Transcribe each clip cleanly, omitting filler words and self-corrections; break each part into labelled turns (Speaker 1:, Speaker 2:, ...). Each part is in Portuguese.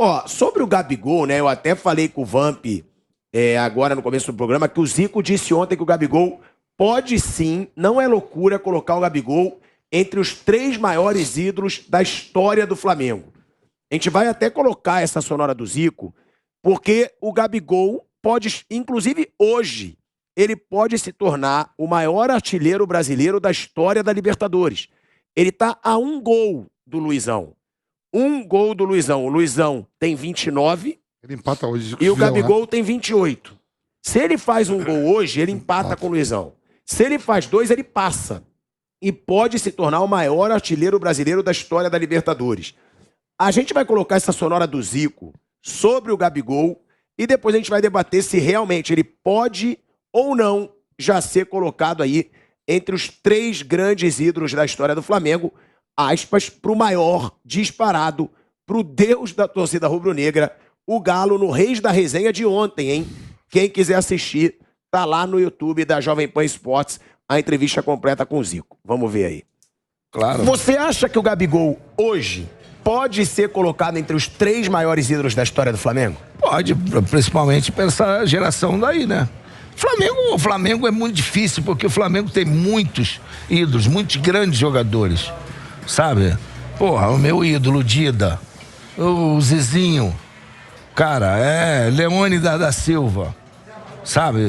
Speaker 1: Ó, sobre o Gabigol, né? Eu até falei com o Vamp agora no começo do programa que o Zico disse ontem que o Gabigol pode sim, não é loucura colocar o Gabigol entre os 3 maiores ídolos da história do Flamengo. A gente vai até colocar essa sonora do Zico, porque o Gabigol pode, inclusive hoje, ele pode se tornar o maior artilheiro brasileiro da história da Libertadores. Ele tá a 1 gol do Luizão. 1 gol do Luizão. O Luizão tem 29.
Speaker 2: Ele empata hoje.
Speaker 1: E o Gabigol tem 28. Se ele faz 1 gol hoje, ele empata com o Luizão. Se ele faz 2, ele passa. E pode se tornar o maior artilheiro brasileiro da história da Libertadores. A gente vai colocar essa sonora do Zico sobre o Gabigol e depois a gente vai debater se realmente ele pode ou não já ser colocado aí entre os 3 grandes ídolos da história do Flamengo, aspas, pro maior disparado, pro Deus da torcida rubro-negra, o Galo no Reis da Resenha de ontem, hein? Quem quiser assistir, tá lá no YouTube da Jovem Pan Esportes, a entrevista completa com o Zico. Vamos ver aí.
Speaker 3: Claro.
Speaker 1: Você acha que o Gabigol, hoje, pode ser colocado entre os 3 maiores ídolos da história do Flamengo?
Speaker 3: Pode, principalmente para essa geração daí, né? O Flamengo é muito difícil, porque o Flamengo tem muitos ídolos, muitos grandes jogadores, sabe? Porra, o meu ídolo, Dida, o Zizinho, cara, Leônidas da Silva, sabe?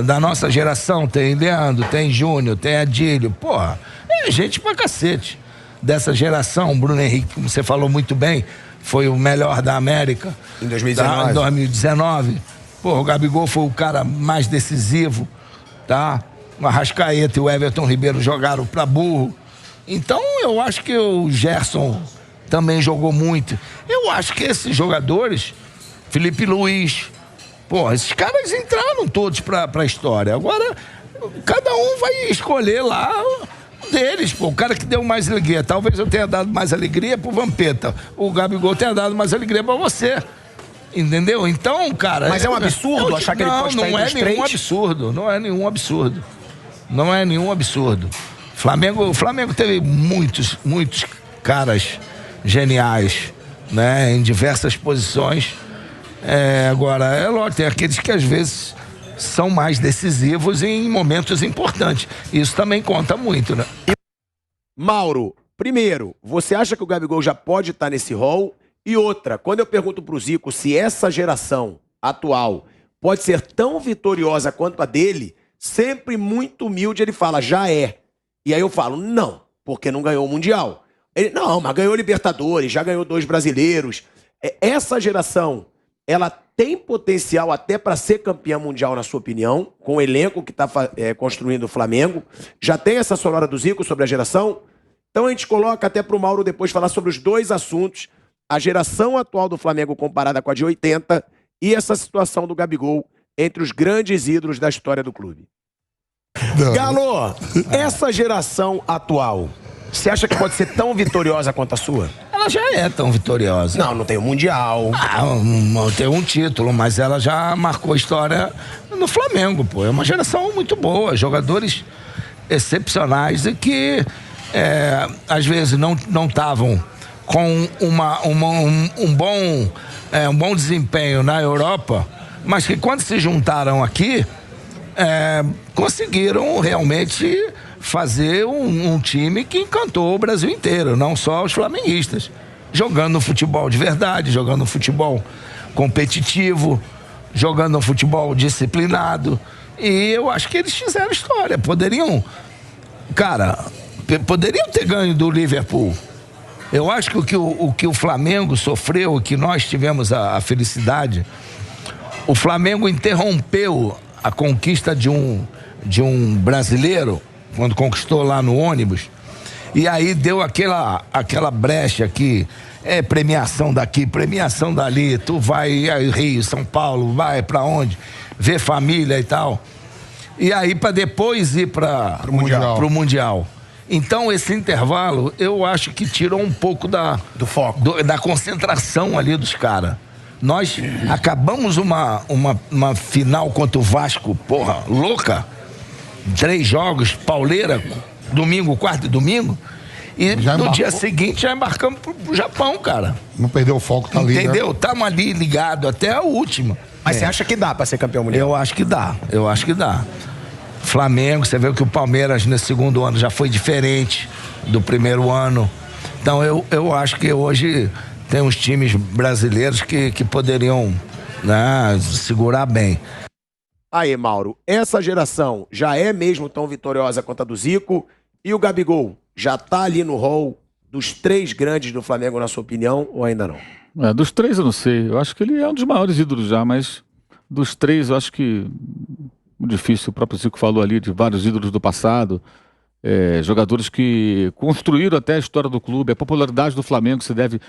Speaker 3: Da nossa geração tem Leandro, tem Júnior, tem Adílio, porra, é gente pra cacete. Dessa geração, o Bruno Henrique, como você falou muito bem, foi o melhor da América.
Speaker 1: Em 2019.
Speaker 3: Em 2019. Pô, o Gabigol foi o cara mais decisivo, tá? O Arrascaeta e o Everton Ribeiro jogaram pra burro. Então, eu acho que o Gerson também jogou muito. Eu acho que esses jogadores, Felipe Luiz, pô, esses caras entraram todos pra história. Agora, cada um vai escolher lá deles, pô. O cara que deu mais alegria. Talvez eu tenha dado mais alegria pro Vampeta. O Gabigol tenha dado mais alegria pra você. Entendeu? Então, cara...
Speaker 1: Mas é um absurdo achar que ele pode estar entre os 3?
Speaker 3: Não é nenhum absurdo. Não é nenhum absurdo. Não é nenhum absurdo. O Flamengo teve muitos caras geniais, né? Em diversas posições. Agora, é lógico, tem aqueles que às vezes são mais decisivos em momentos importantes. Isso também conta muito, né?
Speaker 1: Mauro, primeiro, você acha que o Gabigol já pode estar nesse rol? E outra, quando eu pergunto pro Zico se essa geração atual pode ser tão vitoriosa quanto a dele, sempre muito humilde ele fala, já é. E aí eu falo, não, porque não ganhou o Mundial. Ele, não, mas ganhou Libertadores, já ganhou 2 brasileiros. Essa geração, ela tem potencial até para ser campeã mundial, na sua opinião, com o elenco que está construindo o Flamengo. Já tem essa sonora do Zico sobre a geração? Então a gente coloca até pro Mauro depois falar sobre os 2 assuntos, a geração atual do Flamengo comparada com a de 80 e essa situação do Gabigol entre os grandes ídolos da história do clube. Não. Galo, essa geração atual, você acha que pode ser tão vitoriosa quanto a sua?
Speaker 3: Ela já é tão vitoriosa.
Speaker 1: Não tem o Mundial.
Speaker 3: Não tem um título, mas ela já marcou história no Flamengo, pô. É uma geração muito boa, jogadores excepcionais e que às vezes não estavam com um bom desempenho na Europa, mas que quando se juntaram aqui, conseguiram realmente fazer um time que encantou o Brasil inteiro, não só os flamenguistas. Jogando futebol de verdade, jogando futebol competitivo, jogando futebol disciplinado. E eu acho que eles fizeram história. Poderiam ter ganho do Liverpool. Eu acho que o que o Flamengo sofreu, que nós tivemos a felicidade, o Flamengo interrompeu a conquista de um brasileiro, quando conquistou lá no ônibus, e aí deu aquela brecha que premiação daqui, premiação dali, tu vai a Rio, São Paulo, vai pra onde, ver família e tal, e aí pra depois ir pro Mundial. Então, esse intervalo, eu acho que tirou um pouco do foco, da concentração ali dos caras. Nós acabamos uma final contra o Vasco, porra, louca. 3 jogos, pauleira, domingo, quarto e domingo. E no dia seguinte já embarcamos pro Japão, cara.
Speaker 2: Não perdeu o foco, tá ali,
Speaker 3: entendeu?
Speaker 2: Né?
Speaker 3: Estamos ali ligados até a última.
Speaker 1: Mas você acha que dá pra ser campeão mundial?
Speaker 3: Eu acho que dá. Flamengo, você vê que o Palmeiras nesse segundo ano já foi diferente do primeiro ano. Então eu acho que hoje tem uns times brasileiros que poderiam, né, segurar bem.
Speaker 1: Aí, Mauro, essa geração já é mesmo tão vitoriosa quanto a do Zico? E o Gabigol já tá ali no hall dos 3 grandes do Flamengo, na sua opinião, ou ainda não?
Speaker 4: Dos 3 eu não sei. Eu acho que ele é um dos maiores ídolos já, mas dos 3 eu acho que difícil. O próprio Zico falou ali de vários ídolos do passado, jogadores que construíram até a história do clube. A popularidade do Flamengo se deve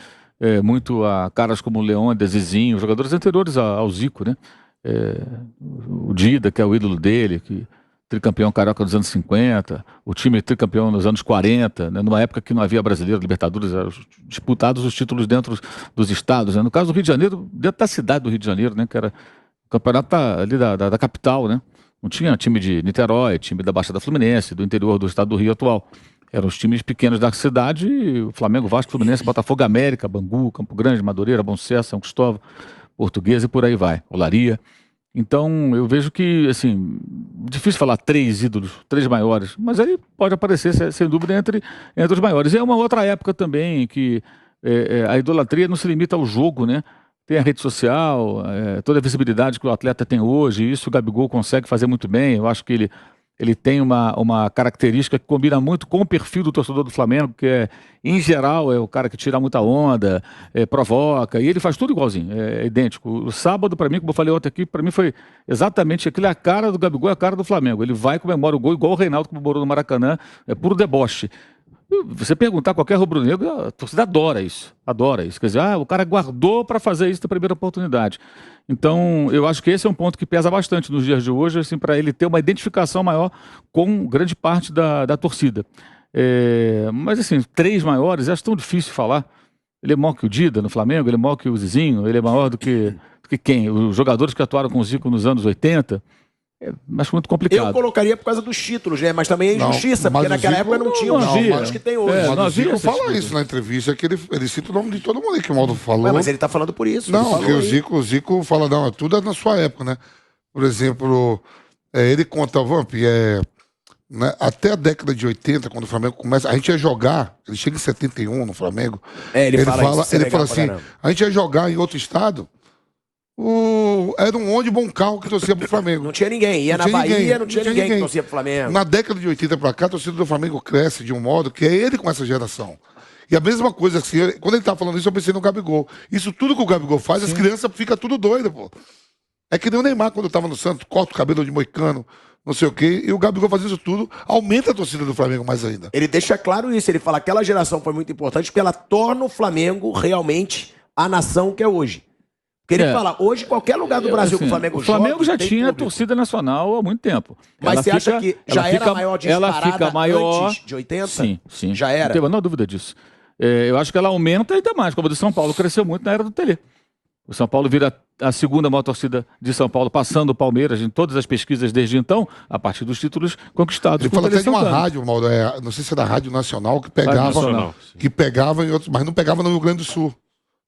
Speaker 4: muito a caras como o Leônidas, Zizinho, jogadores anteriores ao Zico, né? O Dida, que é o ídolo dele, que tricampeão carioca dos anos 50, o time tricampeão nos anos 40, né? Numa época que não havia brasileiro, Libertadores, eram disputados os títulos dentro dos estados, né? No caso do Rio de Janeiro, dentro da cidade do Rio de Janeiro, né? Que era o campeonato ali da capital, né? Não tinha time de Niterói, time da Baixada Fluminense, do interior do estado do Rio atual. Eram os times pequenos da cidade, o Flamengo, Vasco, Fluminense, Botafogo, América, Bangu, Campo Grande, Madureira, Bom Sucesso, São Cristóvão, Portuguesa e por aí vai, Olaria. Então eu vejo que, assim, difícil falar 3 ídolos, 3 maiores, mas aí pode aparecer, sem dúvida, entre os maiores. E é uma outra época também que a idolatria não se limita ao jogo, né? Tem a rede social, toda a visibilidade que o atleta tem hoje, e isso o Gabigol consegue fazer muito bem. Eu acho que ele tem uma característica que combina muito com o perfil do torcedor do Flamengo, que em geral, é o cara que tira muita onda, provoca, e ele faz tudo igualzinho, é idêntico. O sábado, para mim, como eu falei ontem aqui, para mim foi exatamente aquilo, a cara do Gabigol, a cara do Flamengo. Ele vai e comemora o gol igual o Reinaldo comemorou no Maracanã, é puro deboche. Você perguntar a qualquer rubro-negro, a torcida adora isso. Quer dizer, o cara guardou para fazer isso na primeira oportunidade. Então, eu acho que esse é um ponto que pesa bastante nos dias de hoje, assim, para ele ter uma identificação maior com grande parte da torcida. Mas, assim, 3 maiores, acho tão difícil falar. Ele é maior que o Dida no Flamengo, ele é maior que o Zizinho, ele é maior do que quem? Os jogadores que atuaram com o Zico nos anos 80. Acho muito complicado.
Speaker 1: Eu colocaria por causa dos títulos, né? Mas também é injustiça, porque naquela época não tinha os títulos que tem hoje.
Speaker 2: Mas o Zico fala isso na entrevista, que ele cita o nome de todo mundo que o Maldo falou.
Speaker 1: Mas ele tá falando por isso.
Speaker 2: Não, porque o Zico fala, não, tudo é na sua época, né? Por exemplo, ele conta, Vamp, né, até a década de 80, quando o Flamengo começa, a gente ia jogar, ele chega em 71 no Flamengo, ele fala assim, a gente ia jogar em outro estado, era um ônibus bom carro que torcia pro Flamengo.
Speaker 1: Não tinha ninguém. Ia na Bahia, não tinha ninguém que torcia pro Flamengo.
Speaker 2: Na década de 80 pra cá, a torcida do Flamengo cresce de um modo que é ele com essa geração. E a mesma coisa, assim, quando ele tá falando isso, eu pensei no Gabigol. Isso tudo que o Gabigol faz, as crianças ficam tudo doidas, pô. É que nem o Neymar, quando tava no Santos, corta o cabelo de moicano, não sei o quê, e o Gabigol faz isso tudo, aumenta a torcida do Flamengo mais ainda.
Speaker 1: Ele deixa claro isso, ele fala que aquela geração foi muito importante porque ela torna o Flamengo realmente a nação que é hoje. Porque ele fala, hoje qualquer lugar do Brasil que o Flamengo joga...
Speaker 4: O Flamengo já tinha torcida nacional há muito tempo.
Speaker 1: Mas você acha que já era maior disparada
Speaker 4: ela fica maior
Speaker 1: antes de 80?
Speaker 4: Sim.
Speaker 1: Já era?
Speaker 4: Não tenho a menor dúvida disso. Eu acho que ela aumenta ainda mais, como a do São Paulo cresceu muito na era do Tele. O São Paulo vira a segunda maior torcida de São Paulo, passando o Palmeiras em todas as pesquisas desde então, a partir dos títulos conquistados.
Speaker 2: Ele fala até de uma rádio, Mauro, não sei se é da Rádio Nacional, que pegava em outros, mas não pegava no Rio Grande do Sul.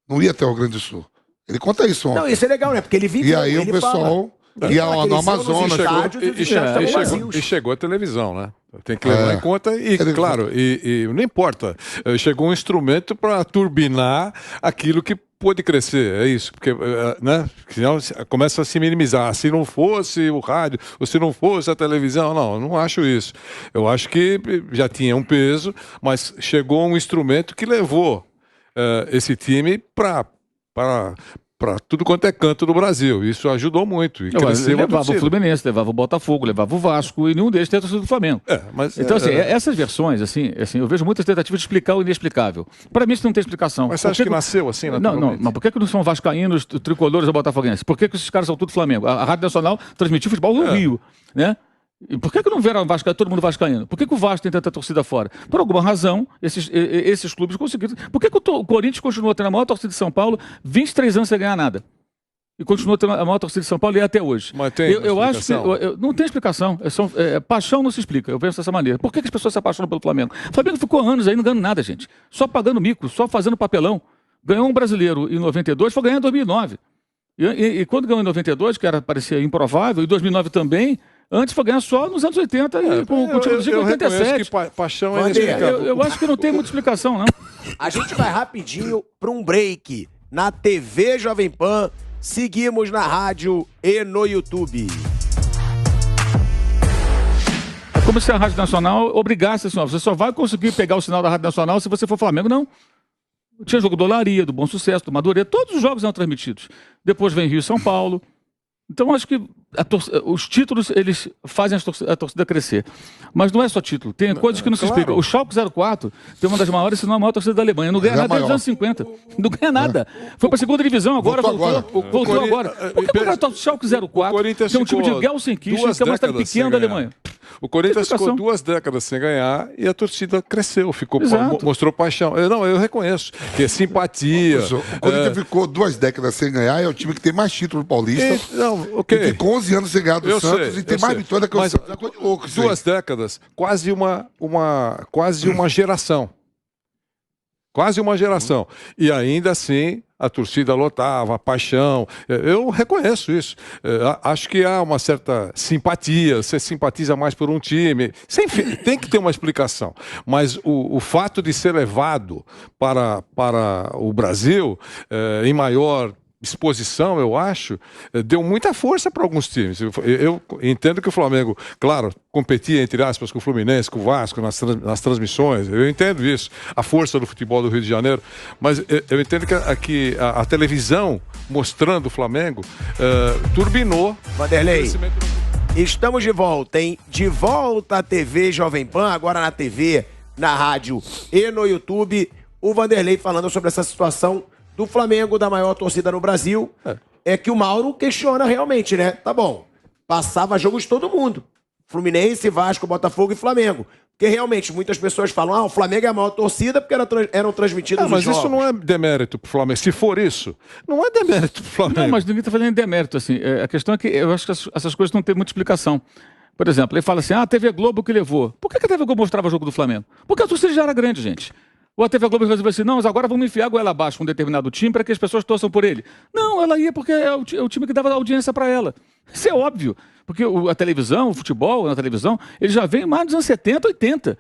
Speaker 2: Não ia até o Rio Grande do Sul. Ele conta isso ontem.
Speaker 1: Não, isso é legal, né? Porque ele vive.
Speaker 2: E aí o pessoal ia no Amazonas.
Speaker 5: E chegou a televisão, né? Tem que levar em conta. E, claro, não importa. Chegou um instrumento para turbinar aquilo que pôde crescer. É isso. Porque, né? Senão começa a se minimizar. Se não fosse o rádio, ou se não fosse a televisão, não acho isso. Eu acho que já tinha um peso, mas chegou um instrumento que levou esse time para tudo quanto é canto do Brasil. Isso ajudou muito. E cresceu.
Speaker 4: Levava o Fluminense, levava o Botafogo, levava o Vasco, e nenhum deles tem a torcida do Flamengo. Então, assim, essas versões, assim, eu vejo muitas tentativas de explicar o inexplicável. Para mim, isso não tem explicação.
Speaker 5: Mas você acha que nasceu assim,
Speaker 4: naturalmente? Não, mas por que não são vascaínos, tricolores ou botafoguenses? Por que esses caras são tudo Flamengo? A Rádio Nacional transmitiu futebol no Rio, né? E por que não vieram todo mundo vascaíno? Por que o Vasco tem tanta torcida fora? Por alguma razão, esses clubes conseguiram. Por que o Corinthians continua tendo a maior torcida de São Paulo 23 anos sem ganhar nada? e continua tendo a maior torcida de São Paulo e é até hoje.
Speaker 5: Mas tem
Speaker 4: eu acho que não tem explicação. Paixão não se explica. Eu penso dessa maneira. Por que as pessoas se apaixonam pelo Flamengo? O Flamengo ficou anos aí não ganhando nada, gente. Só pagando mico, só fazendo papelão. Ganhou um brasileiro em 92, foi ganhar em 2009. E quando ganhou em 92, que parecia improvável, em 2009 também, antes foi ganhar só nos anos 80 e com o time do Zico em 87.
Speaker 5: Que paixão é inexplicável.
Speaker 4: Eu acho que não tem muita explicação, não.
Speaker 1: A gente vai rapidinho para um break na TV Jovem Pan. Seguimos na rádio e no YouTube.
Speaker 4: É como se a Rádio Nacional obrigasse assim, ó, você só vai conseguir pegar o sinal da Rádio Nacional se você for Flamengo. Não. Tinha jogo do Olaria, do Bom Sucesso, do Madureira, todos os jogos eram transmitidos. Depois vem Rio e São Paulo. Então, acho que os títulos, eles fazem a torcida crescer. Mas não é só título, tem coisas que não se explicam. O Schalke 04 tem uma das maiores, se não a maior torcida da Alemanha. Não ganha nada desde os anos 50. Não ganha nada. Foi para a segunda divisão, agora voltou agora. Por que o Schalke 04 tem um time de Gelsenkirchen, que é uma cidade pequena da Alemanha?
Speaker 5: O Corinthians ficou 2 décadas sem ganhar e a torcida cresceu, mostrou paixão. Eu reconheço que é simpatia.
Speaker 2: O Corinthians ficou 2 décadas sem ganhar, é o time que tem mais título paulista. E ficou 11 anos sem ganhar do Santos e tem mais vitória que o Santos. Eu tô de louco,
Speaker 5: 2 décadas, quase uma geração. Quase uma geração. E ainda assim, a torcida lotava, a paixão. Eu reconheço isso. Acho que há uma certa simpatia. Você simpatiza mais por um time. Tem que ter uma explicação. Mas o fato de ser levado para o Brasil em maior exposição, eu acho, deu muita força para alguns times. Eu entendo que o Flamengo, claro, competia, entre aspas, com o Fluminense, com o Vasco, nas transmissões. Eu entendo isso, a força do futebol do Rio de Janeiro. Mas eu entendo que a televisão mostrando o Flamengo turbinou.
Speaker 1: Vanderlei, estamos de volta, hein? De volta à TV Jovem Pan, agora na TV, na rádio e no YouTube. O Vanderlei falando sobre essa situação do Flamengo, da maior torcida no Brasil, é que o Mauro questiona realmente, né? Tá bom, passava jogo de todo mundo. Fluminense, Vasco, Botafogo e Flamengo. Porque realmente muitas pessoas falam, o Flamengo é a maior torcida porque eram transmitidos os jogos. Mas
Speaker 5: isso não é demérito pro Flamengo. Se for isso, não é demérito pro Flamengo.
Speaker 4: Não, mas ninguém tá falando em demérito, assim. A questão é que eu acho que essas coisas não têm muita explicação. Por exemplo, ele fala assim, a TV Globo que levou. Por que a TV Globo mostrava o jogo do Flamengo? Porque a torcida já era grande, gente. Ou a TV Globo resolveu assim, não, mas agora vamos enfiar a goela abaixo com um determinado time para que as pessoas torçam por ele. Não, ela ia porque é o time que dava audiência para ela. Isso é óbvio. Porque a televisão, o futebol na televisão, ele já vem mais dos anos 70, 80.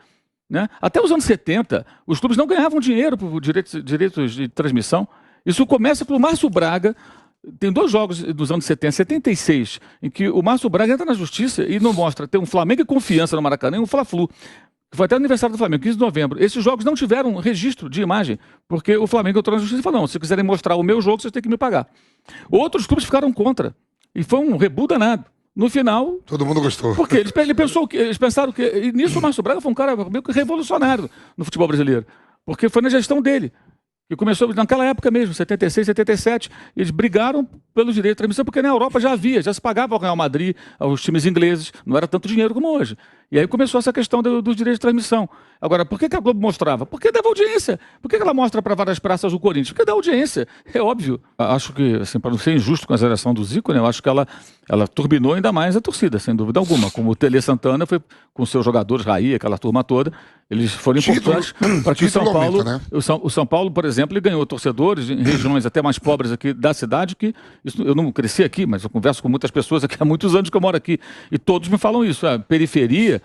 Speaker 4: Né? Até os anos 70, os clubes não ganhavam dinheiro por direitos de transmissão. Isso começa pelo Márcio Braga. Tem 2 jogos dos anos 70, 76, em que o Márcio Braga entra na justiça e não mostra. Tem um Flamengo e Confiança no Maracanã e um Fla-Flu. Foi até o aniversário do Flamengo, 15 de novembro. Esses jogos não tiveram registro de imagem, porque o Flamengo entrou na justiça e falou, não, se quiserem mostrar o meu jogo, vocês têm que me pagar. Outros clubes ficaram contra. E foi um rebu danado. No final...
Speaker 2: Todo mundo gostou.
Speaker 4: Porque eles pensaram que... E nisso o Márcio Braga foi um cara meio que revolucionário no futebol brasileiro. Porque foi na gestão dele. Que começou naquela época mesmo, 76, 77, eles brigaram pelos direitos de transmissão, porque na Europa já se pagava ao Real Madrid, aos times ingleses, não era tanto dinheiro como hoje. E aí começou essa questão dos direitos de transmissão. Agora, por que a Globo mostrava? Porque dava audiência. Por que ela mostra para várias praças do Corinthians? Porque dá audiência, é óbvio. Acho que, assim, para não ser injusto com a geração do Zico, né, eu acho que ela turbinou ainda mais a torcida, sem dúvida alguma. Como o Tele Santana foi com seus jogadores, Raí, aquela turma toda, eles foram importantes para que o São Paulo... Né? O São Paulo, por exemplo, ele ganhou torcedores em regiões até mais pobres aqui da cidade, que isso, eu não cresci aqui, mas eu converso com muitas pessoas aqui há muitos anos que eu moro aqui, e todos me falam isso, a periferia,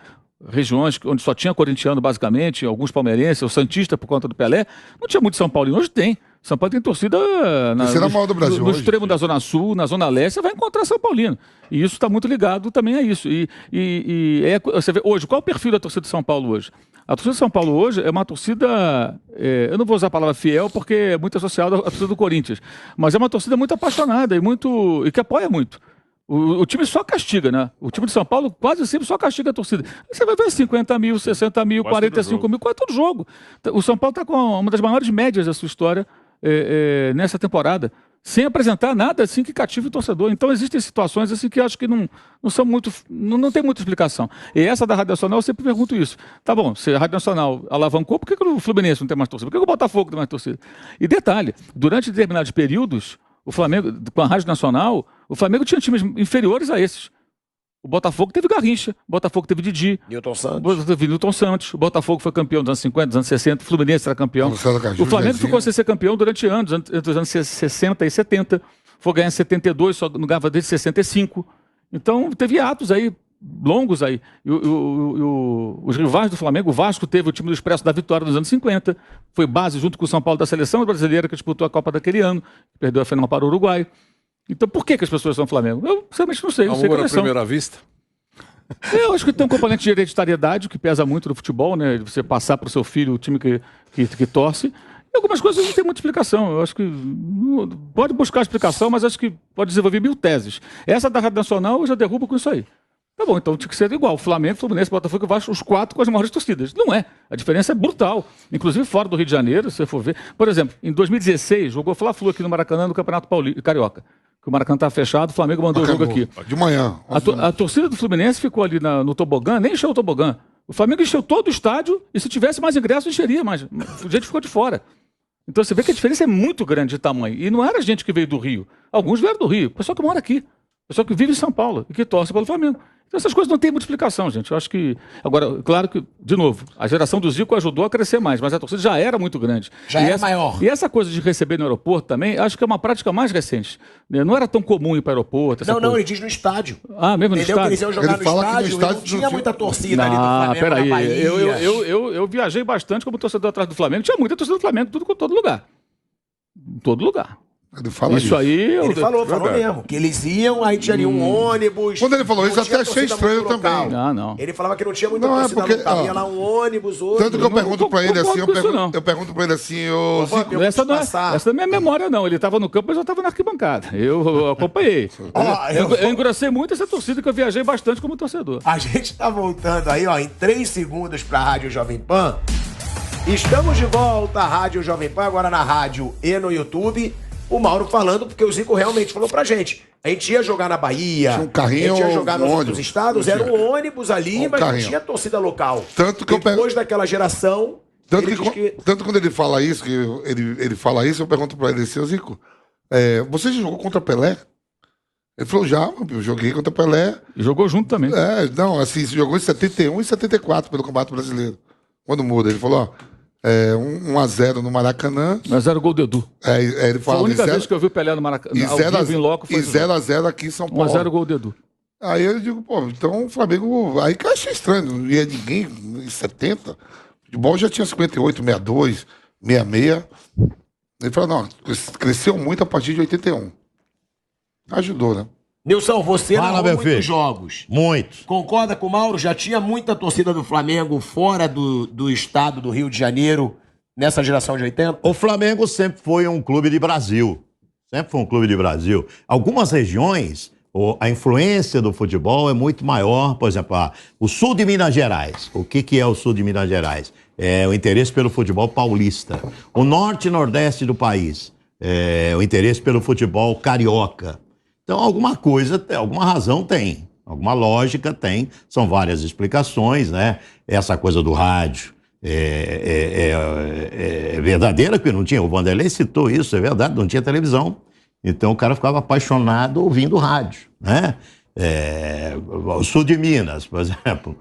Speaker 4: regiões onde só tinha corintiano basicamente, alguns palmeirenses, o santista por conta do Pelé, não tinha muito São Paulino, hoje tem. São Paulo tem torcida no extremo da Zona Sul, na Zona Leste, você vai encontrar São Paulino. E isso está muito ligado também a isso. Você vê hoje, qual é o perfil da torcida de São Paulo hoje? A torcida de São Paulo hoje é uma torcida, eu não vou usar a palavra fiel porque é muito associada à torcida do Corinthians, mas é uma torcida muito apaixonada e que apoia muito. O time só castiga, né? O time de São Paulo quase sempre só castiga a torcida. Você vai ver 50 mil, 60 mil, 45 mil, quase todo jogo. O São Paulo está com uma das maiores médias da sua história nessa temporada, sem apresentar nada assim que cative o torcedor. Então existem situações assim que eu acho que não são muito, não tem muita explicação. E essa da Rádio Nacional eu sempre pergunto isso. Tá bom, se a Rádio Nacional alavancou, por que o Fluminense não tem mais torcida? Por que o Botafogo tem mais torcida? E detalhe, durante determinados períodos, O Flamengo, com a Rádio Nacional, o Flamengo tinha times inferiores a esses. O Botafogo teve Garrincha, o Botafogo teve Didi,
Speaker 1: Newton Santos.
Speaker 4: o Botafogo teve Newton Santos, o Botafogo foi campeão dos anos 50, dos anos 60, o Fluminense era campeão. O Flamengo ficou sem ser campeão durante anos, entre os anos 60 e 70. Foi ganhar em 72, só não ganhava desde 65. Então, teve atos aí, longos aí. Os rivais do Flamengo, o Vasco teve o time do Expresso da Vitória nos anos 50, foi base junto com o São Paulo da seleção brasileira que disputou a Copa daquele ano, perdeu a final para o Uruguai. Então, por que as pessoas são Flamengo? Eu sinceramente não sei.
Speaker 5: Amor à primeira vista?
Speaker 4: Eu acho que tem um componente de hereditariedade que pesa muito no futebol, né? Você passar para o seu filho o time que torce. E algumas coisas não tem muita explicação. Eu acho que pode buscar explicação, mas acho que pode desenvolver 1000 teses. Essa da Rádio Nacional eu já derrubo com isso aí. Tá bom, então tinha que ser igual. Flamengo, Fluminense, Botafogo e Vasco, os 4 com as maiores torcidas. Não é. A diferença é brutal. Inclusive fora do Rio de Janeiro, se você for ver. Por exemplo, em 2016, jogou Fla-Flu aqui no Maracanã, no Campeonato Carioca. Que o Maracanã estava fechado, o Flamengo mandou o jogo aqui.
Speaker 2: De manhã.
Speaker 4: A torcida do Fluminense ficou ali no tobogã, nem encheu o tobogã. O Flamengo encheu todo o estádio e se tivesse mais ingressos, encheria, mas o gente ficou de fora. Então você vê que a diferença é muito grande de tamanho. E não era gente que veio do Rio. Alguns vieram do Rio. Pessoal que mora aqui. Pessoal que vive em São Paulo e que torce pelo Flamengo. Então essas coisas não têm muita explicação, gente. Eu acho que... Agora, claro que, de novo, a geração do Zico ajudou a crescer mais, mas a torcida já era muito grande.
Speaker 1: Já era maior.
Speaker 4: E essa coisa de receber no aeroporto também, acho que é uma prática mais recente. Não era tão comum ir para o aeroporto.
Speaker 1: Não, ele diz no estádio.
Speaker 4: Ah, mesmo no
Speaker 1: Entendeu?
Speaker 4: estádio?
Speaker 1: Eles iam jogar no estádio, não tinha muita torcida ali do Flamengo
Speaker 4: peraí.
Speaker 1: na Bahia.
Speaker 4: Eu viajei bastante como torcedor atrás do Flamengo. Tinha muita torcida do Flamengo, todo lugar. Em todo lugar.
Speaker 2: Ele fala
Speaker 4: isso aí...
Speaker 1: Ele falou mesmo. Que eles iam, aí tinha ali um ônibus.
Speaker 2: Quando ele falou isso, até achei estranho também.
Speaker 4: Não.
Speaker 1: Ele falava que não tinha muita torcida local. Ia lá um ônibus, outro.
Speaker 2: Tanto que eu pergunto pra ele assim, eu pergunto pra ele assim, Zico,
Speaker 4: essa não é minha memória, não. Ele estava no campo, mas eu estava na arquibancada. Eu acompanhei. Eu engrossei muito essa torcida, que eu viajei bastante como torcedor.
Speaker 1: A gente tá voltando aí, ó, em 3 segundos pra Rádio Jovem Pan. Estamos de volta à Rádio Jovem Pan, agora na rádio e no YouTube. O Mauro falando, porque o Zico realmente falou pra gente. A gente ia jogar na Bahia,
Speaker 2: tinha um carrinho,
Speaker 1: a gente ia jogar nos outros
Speaker 2: ônibus,
Speaker 1: estados, era um ônibus ali, mas não tinha torcida local.
Speaker 2: Tanto que
Speaker 1: depois daquela geração...
Speaker 2: Tanto quando ele fala isso, ele fala isso, eu pergunto pra ele assim, Zico, você já jogou contra Pelé? Ele falou, eu joguei contra Pelé.
Speaker 4: E jogou junto também.
Speaker 2: Não, assim, jogou em 71 e 74 pelo Campeonato Brasileiro. Quando muda, ele falou, 1-0 no Maracanã.
Speaker 4: 1-0 gol do Edu.
Speaker 2: Ele fala,
Speaker 4: foi a única vez que eu vi o Pelé no Maracanã.
Speaker 2: E 0-0 aqui em São Paulo.
Speaker 4: 1-0 gol do Edu.
Speaker 2: Aí eu digo, então o Flamengo... Aí que eu achei estranho, não ia ninguém em 70. O futebol já tinha 58, 62, 66. Ele falou, não, cresceu muito a partir de 81. Ajudou, né?
Speaker 1: Nilson, você narrou muitos jogos.
Speaker 6: Muitos.
Speaker 1: Concorda com o Mauro? Já tinha muita torcida do Flamengo fora do estado do Rio de Janeiro nessa geração de 80?
Speaker 6: O Flamengo sempre foi um clube de Brasil. Sempre foi um clube de Brasil. Algumas regiões, a influência do futebol é muito maior. Por exemplo, o sul de Minas Gerais. O que é o sul de Minas Gerais? É o interesse pelo futebol paulista. O norte e nordeste do país. É o interesse pelo futebol carioca. Então, alguma razão tem, alguma lógica tem, são várias explicações, né? Essa coisa do rádio é verdadeira, porque não tinha, o Vanderlei citou isso, é verdade, não tinha televisão, então o cara ficava apaixonado ouvindo rádio, né? O sul de Minas, por exemplo,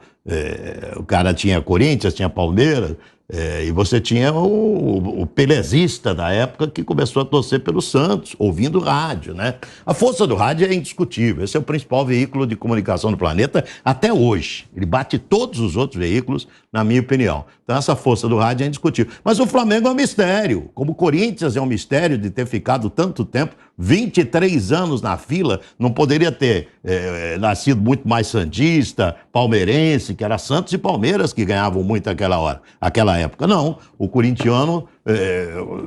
Speaker 6: o cara tinha Corinthians, tinha Palmeiras, e você tinha o pelezista da época que começou a torcer pelo Santos, ouvindo rádio, né? A força do rádio é indiscutível. Esse é o principal veículo de comunicação do planeta até hoje. Ele bate todos os outros veículos, na minha opinião. Então essa força do rádio é indiscutível. Mas o Flamengo é um mistério. Como o Corinthians é um mistério de ter ficado tanto tempo, 23 anos na fila, não poderia ter nascido muito mais santista, palmeirense, que era Santos e Palmeiras que ganhavam muito aquela época. Não, o corintiano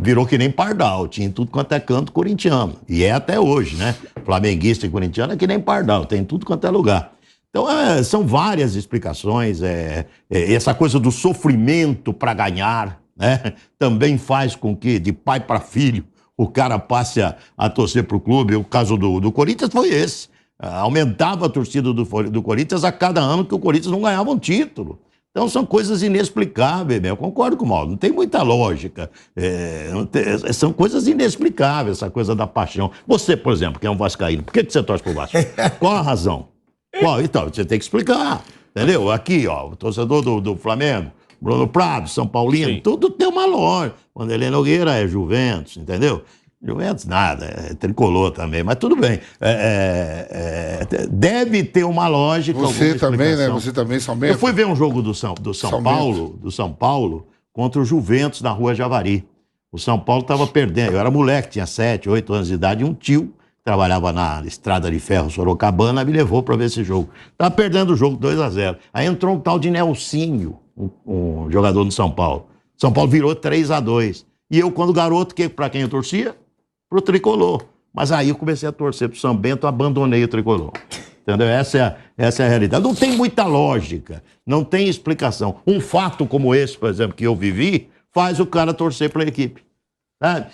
Speaker 6: virou que nem pardal, tinha em tudo quanto é canto corintiano. E é até hoje, né? Flamenguista e corintiano é que nem pardal, tem em tudo quanto é lugar. Então, são várias explicações. Essa coisa do sofrimento para ganhar, né? Também faz com que, de pai para filho, o cara passe a torcer para o clube. O caso do Corinthians foi esse. Aumentava a torcida do Corinthians a cada ano que o Corinthians não ganhava um título. Então são coisas inexplicáveis, eu concordo com o Mauro, não tem muita lógica. São coisas inexplicáveis, essa coisa da paixão. Você, por exemplo, que é um vascaíno, por que você torce pro Vasco? Qual a razão? Qual? Então, você tem que explicar, entendeu? Aqui, ó, o torcedor do Flamengo, Bruno Prado, São Paulino, sim, tudo tem uma lógica. Vanderlei Nogueira é Juventus, entendeu? Juventus nada, é tricolor também, mas tudo bem. Deve ter uma lógica.
Speaker 2: Você também, né? Você também, São Bento.
Speaker 6: Eu fui ver um jogo do São Paulo contra o Juventus na Rua Javari. O São Paulo estava perdendo. Eu era moleque, tinha 7, 8 anos de idade, e um tio trabalhava na Estrada de Ferro Sorocabana, me levou para ver esse jogo. Estava perdendo o jogo 2-0. Aí entrou um tal de Nelsinho, um jogador do São Paulo. São Paulo virou 3-2. E eu, quando garoto, para quem eu torcia? Pro tricolor. Mas aí eu comecei a torcer pro São Bento, abandonei o tricolor. Entendeu? Essa é a realidade. Não tem muita lógica, não tem explicação. Um fato como esse, por exemplo, que eu vivi, faz o cara torcer pra equipe. Sabe?